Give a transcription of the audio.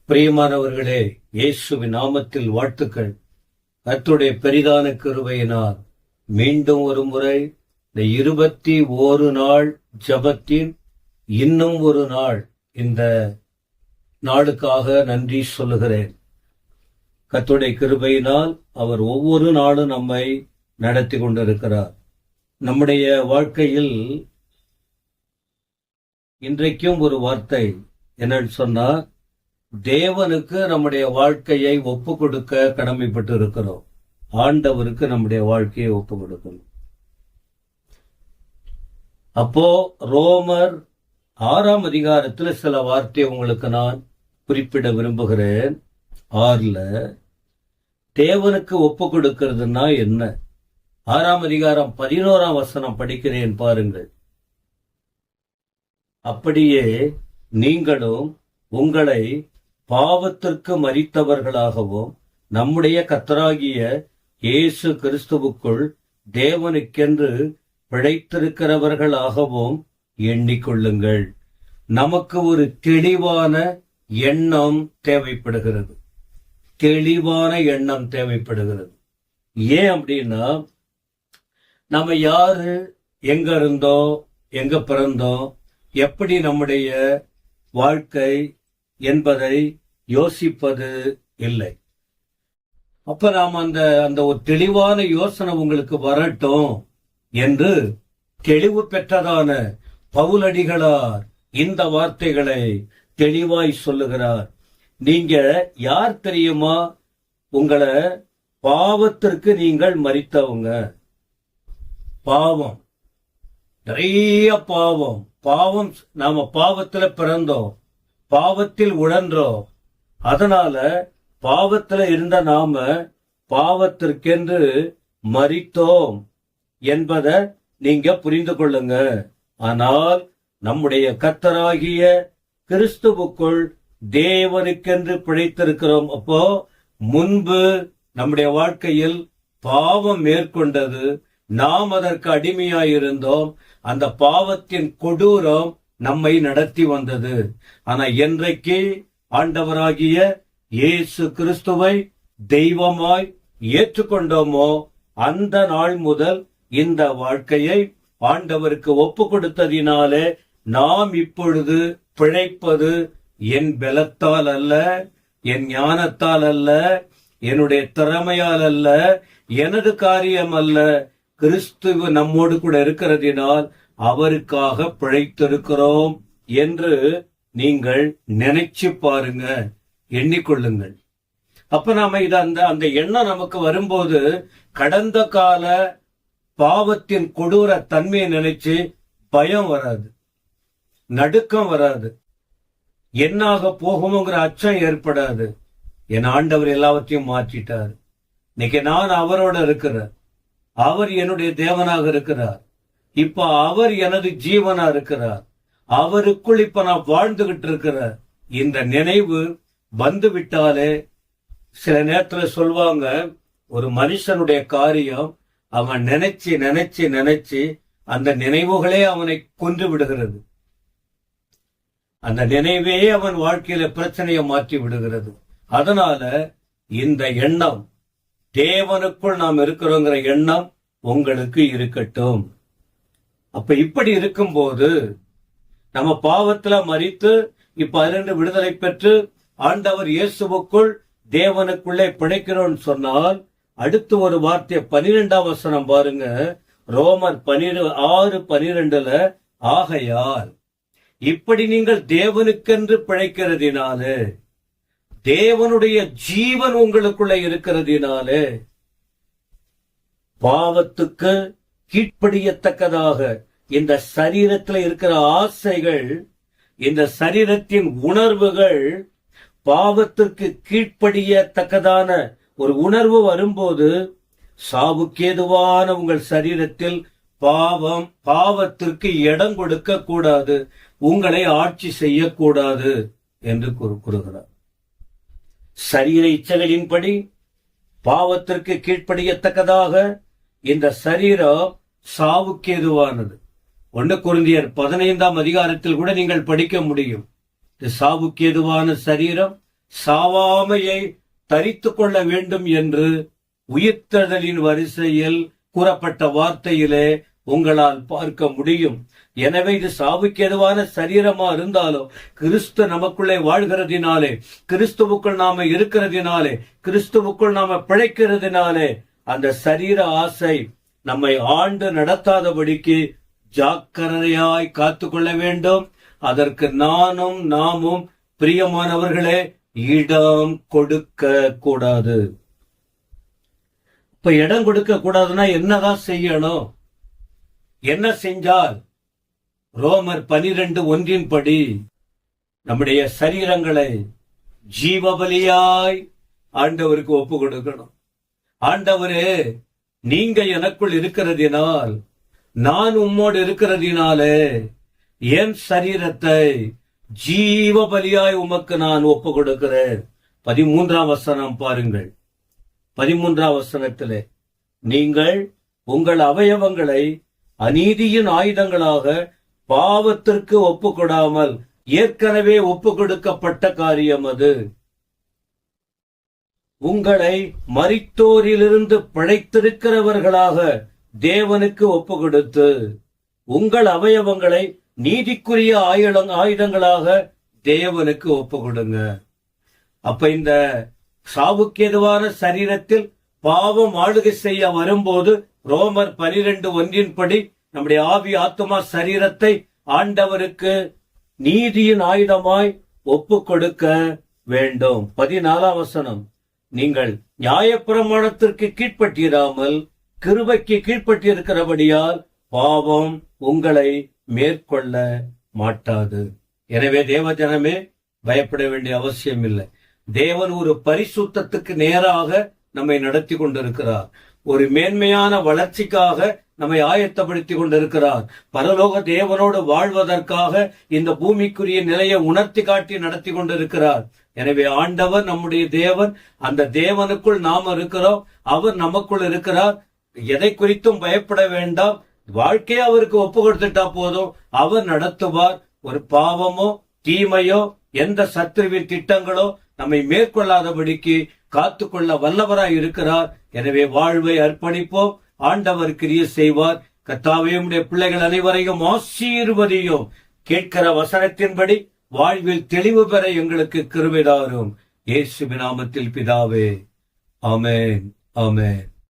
பிரியமானவர்களே, இயேசுவின் நாமத்தில் வாழ்த்துக்கள். கர்த்தருடைய பெரிதான கிருபையினால் மீண்டும் ஒரு முறை இந்த 21 நாள் ஜபத்தின் இன்னும் ஒரு நாள் இந்த நாளுக்காக நன்றி சொல்லுகிறேன். கர்த்தருடைய கிருபையினால் அவர் ஒவ்வொரு நாளும் நம்மை நடத்தி கொண்டிருக்கிறார். நம்முடைய வாழ்க்கையில் இன்றைக்கும் ஒரு வார்த்தை என்னன்னு சொன்னா, தேவனுக்கு நம்முடைய வாழ்க்கையை ஒப்பு கொடுக்க கடமைப்பட்டு இருக்கிறோம். ஆண்டவருக்கு நம்முடைய வாழ்க்கையை ஒப்பு கொடுக்கணும். அப்போ ரோமர் 6ஆம் அதிகாரத்துல சில வார்த்தையை உங்களுக்கு நான் குறிப்பிட விரும்புகிறேன். 6ல தேவனுக்கு ஒப்பு கொடுக்கிறதுனா என்ன? 6ஆம் அதிகாரம் 11ஆம் வசனம் படிக்கிறேன் பாருங்கள். அப்படியே நீங்களும் உங்களை பாவத்திற்கு மரித்தவர்களாகவும் நம்முடைய கர்த்தராகிய இயேசு கிறிஸ்துவுக்குள் தேவனுக்கென்று பிழைத்திருக்கிறவர்களாகவும் எண்ணிக்கொள்ளுங்கள். நமக்கு ஒரு தெளிவான எண்ணம் தேவைப்படுகிறது. தெளிவான எண்ணம் தேவைப்படுகிறது. ஏன் அப்படின்னா, நம்ம யாரு, எங்க இருந்தோம், எங்க பிறந்தோம், எப்படி நம்முடைய வாழ்க்கை என்பதை யோசிப்பது இல்லை. அப்ப நாம் அந்த ஒரு தெளிவான யோசனை உங்களுக்கு வரட்டும் என்று தெளிவு பெற்றதான பவுலடிகளார் இந்த வார்த்தைகளை தெளிவாய் சொல்லுகிறார். நீங்க யார் தெரியுமா? உங்களை பாவத்திற்கு நீங்கள் மரித்தவங்க. பாவம், நிறைய பாவம். நாம பாவத்துல பிறந்தோம், பாவத்தில் உழன்றோம். அதனால பாவத்துல இருந்த நாம பாவத்திற்கென்று மரித்தோம் என்பதை நீங்க புரிந்து கொள்ளுங்க. ஆனால் நம்முடைய கர்த்தராகிய கிறிஸ்துவுக்குள் தேவனுக்கென்று பிழைத்திருக்கிறோம். அப்போ முன்பு நம்முடைய வாழ்க்கையில் பாவம் மேற்கொண்டது, நாம் அதற்கு அடிமையாயிருந்தோம். அந்த பாவத்தின் கொடூரம் நம்மை நடத்தி வந்தது. ஆனா என்றைக்கு ஆண்டவராகிய இயேசு கிறிஸ்துவை தெய்வமாய் ஏற்றுக்கொண்டோமோ அந்த நாள் முதல் இந்த வாழ்க்கையை ஆண்டவருக்கு ஒப்பு கொடுத்ததினாலே நாம் இப்பொழுது பிழைப்பது என் பலத்தால் அல்ல, என் ஞானத்தால் அல்ல, என்னுடைய திறமையால் அல்ல, எனது காரியம் அல்ல. கிறிஸ்துவ நம்மோடு கூட இருக்கிறதினால் அவருக்காக பிழைத்திருக்கிறோம் என்று நீங்கள் நினைச்சு பாருங்க, எண்ணிக்கொள்ளுங்கள். அப்ப நாம அந்த எண்ணம் நமக்கு வரும்போது கடந்த கால பாவத்தின் கொடூர தன்மையை நினைச்சு பயம் வராது, நடுக்கம் வராது, என்னாக போகுமோங்கிற அச்சம் ஏற்படாது. என் ஆண்டவர் எல்லாவற்றையும் மாற்றிட்டார். இன்னைக்கு நான் அவரோட இருக்கிறேன். அவர் என்னுடைய தேவனாக இருக்கிறார். இப்ப அவர் எனது ஜீவனா இருக்கிறார். அவருக்குள் இப்ப நான் வாழ்ந்துகிட்டு இருக்கிற இந்த நினைவு வந்து விட்டாலே, சில நேரத்துல சொல்வாங்க, ஒரு மனுஷனுடைய காரியம் அவன் நினைச்சு நினைச்சு நினைச்சு அந்த நினைவுகளே அவனை கொன்று விடுகிறது. அந்த நினைவே அவன் வாழ்க்கையில பிரச்சனையை மாற்றி விடுகிறது. அதனால இந்த எண்ணம், தேவனுக்குள் நாம் இருக்கிறோங்கிற எண்ணம் உங்களுக்கு இருக்கட்டும். அப்ப இப்படி இருக்கும்போது நம்ம பாவத்துல மரித்து இப்ப அதிலிருந்து விடுதலை பெற்று ஆண்டவர் இயேசுவுக்குள் தேவனுக்குள்ளே பிழைக்கிறோம் சொன்னால், அடுத்து ஒரு வார்த்தை 12ஆம் வசனம் பாருங்க. ரோமர் 6:12 ஆகையால் இப்படி நீங்கள் தேவனுக்கென்று பிழைக்கிறதினாலே, தேவனுடைய ஜீவன் உங்களுக்குள்ள இருக்கிறதினாலே, பாவத்துக்கு கீழ்ப்படியத்தக்கதாக இந்த சரீரத்தில் இருக்கிற ஆசைகள், இந்த சரீரத்தின் உணர்வுகள், பாவத்திற்கு கீழ்ப்படியத்தக்கதான ஒரு உணர்வு வரும்போது சாவுக்கேதுவான உங்கள் சரீரத்தில் பாவத்திற்கு இடம் கொடுக்க கூடாது, உங்களை ஆட்சி செய்யக்கூடாது என்று கூறுகிறார். சரீர இச்சைகளின்படி பாவத்திற்கு கீழ்ப்படியத்தக்கதாக இந்த சரீரம் சாவுக்கேதுவானது. 1 கொரிந்தியர் 15ஆம் அதிகாரத்தில் கூட நீங்கள் படிக்க முடியும். சாவுக்கேதுவான சரீரம் சாவாமையை தரித்து கொள்ள வேண்டும் என்று உயிர்த்தெழுதலின் வரிசையில் கூறப்பட்ட வார்த்தையிலே உங்களால் பார்க்க முடியும். எனவே இது சாவுக்கு எதுவான சரீரமா இருந்தாலும் கிறிஸ்து நமக்குள்ளே வாழ்கிறதினாலே, கிறிஸ்துவுக்குள் நாம இருக்கிறதினாலே, கிறிஸ்துவுக்குள் நாம பிழைக்கிறதினாலே அந்த சரீர ஆசை நம்மை ஆண்டு நடத்தாதபடிக்கு ஜாக்கிரதையாய் காத்து கொள்ள வேண்டும். அதற்கு நாமும் பிரியமானவர்களே இடம் கொடுக்க கூடாது. இப்ப இடம் கொடுக்க கூடாதுன்னா என்னதான் செய்யணும்? என்ன செஞ்சால்? ரோமர் 12:1 படி நம்முடைய சரீரங்களை ஜீவபலியாய் ஆண்டவருக்கு ஒப்பு கொடுக்கணும். ஆண்டவரே, நீங்க எனக்குள் இருக்கிறதினால், நான் உம்மோடு இருக்கிறதினாலே என் சரீரத்தை ஜீவபலியாய் உமக்கு நான் ஒப்பு கொடுக்கிறேன். 13ஆம் வசனம் பாருங்கள். 13ஆம் வசனத்திலே, நீங்கள் உங்கள் அவயவங்களை அநீதியின் ஆயுதங்களாக பாவத்திற்கு ஒப்பு கொடாமல் ஏற்கனவே ஒப்பு கொடுக்கப்பட்ட காரியம் அது. உங்களை மரித்தோரிலிருந்து பிழைத்திருக்கிறவர்களாக தேவனுக்கு ஒப்பு கொடுத்து உங்கள் அவயவங்களை நீதிக்குரிய ஆயுதங்களாக தேவனுக்கு ஒப்பு கொடுங்க. அப்ப இந்த சாவுக்கு எதுவான சரீரத்தில் பாவம் ஆளுகை செய்ய வரும்போது ரோமர் 12:1 படி நம்முடைய ஆவி, ஆத்மா, சரீரத்தை ஆண்டவருக்கு நீதியின் ஆயுதமாய் ஒப்பு கொடுக்க வேண்டும். 14ஆம் வசனம், நீங்கள் நியாயப்பிரமாணத்திற்கு கீழ்ப்பட்டிராமல் கிருபைக்கு கீழ்ப்பட்டிருக்கிறபடியால் பாவம் உங்களை மேற்கொள்ள மாட்டாது. எனவே தேவஜனமே, பயப்பட வேண்டிய அவசியம் இல்லை. தேவன் ஒரு பரிசுத்தத்துக்கு நேராக நம்மை நடத்தி கொண்டிருக்கிறார். ஒரு மேன்மையான வளர்ச்சிக்காக நம்மை ஆயத்தப்படுத்தி கொண்டிருக்கிறார். பரலோக தேவனோடு வாழ்வதற்காக இந்த பூமிக்குரிய நிலையை உணர்த்தி காட்டி நடத்தி கொண்டிருக்கிறார். எனவே ஆண்டவர் நம்முடைய தேவன். அந்த தேவனுக்குள் நாம் இருக்கிறோம், அவர் நமக்குள் இருக்கிறார். எதை குறித்தும் பயப்பட வேண்டாம். வாழ்க்கையை அவருக்கு ஒப்பு கொடுத்துட்டா போதும், அவர் நடத்துவார். ஒரு பாவமோ தீமையோ எந்த சத்துருவின் திட்டங்களோ நம்மை மேற்கொள்ளாதபடிக்கு காத்துக்கொள்ள வல்லவராய் இருக்கிறார். எனவே வாழ்வை அர்ப்பணிப்போம், ஆண்டவர் கிரியை செய்வார். கர்த்தாவே, உம்முடைய பிள்ளைகள் அனைவரையும் ஆசீர்வதியும். கேட்கிற வசனத்தின்படி வாழ்வில் தெளிவு பெற எங்களுக்கு கிருபை தாரும். இயேசுவின் நாமத்தில் பிதாவே, ஆமென், ஆமென்.